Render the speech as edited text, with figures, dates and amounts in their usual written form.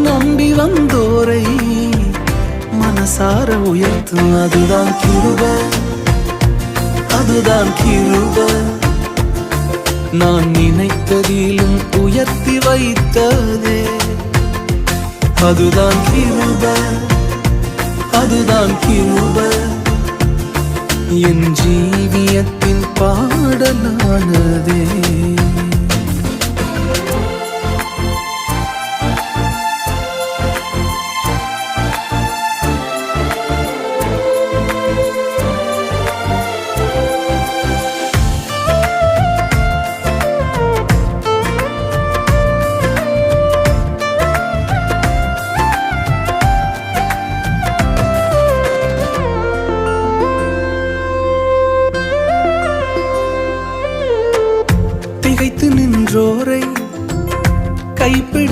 நம்பி வந்தோரை மனசார உயர்த்தும் அதுதான் கிருபை, அதுதான் கிருபை. நான் நினைத்ததிலும் உயர்த்தி வைத்ததே அதுதான் கிருபை, அதுதான் கிருபை. என் ஜீவியத்தின் பாடலானதே.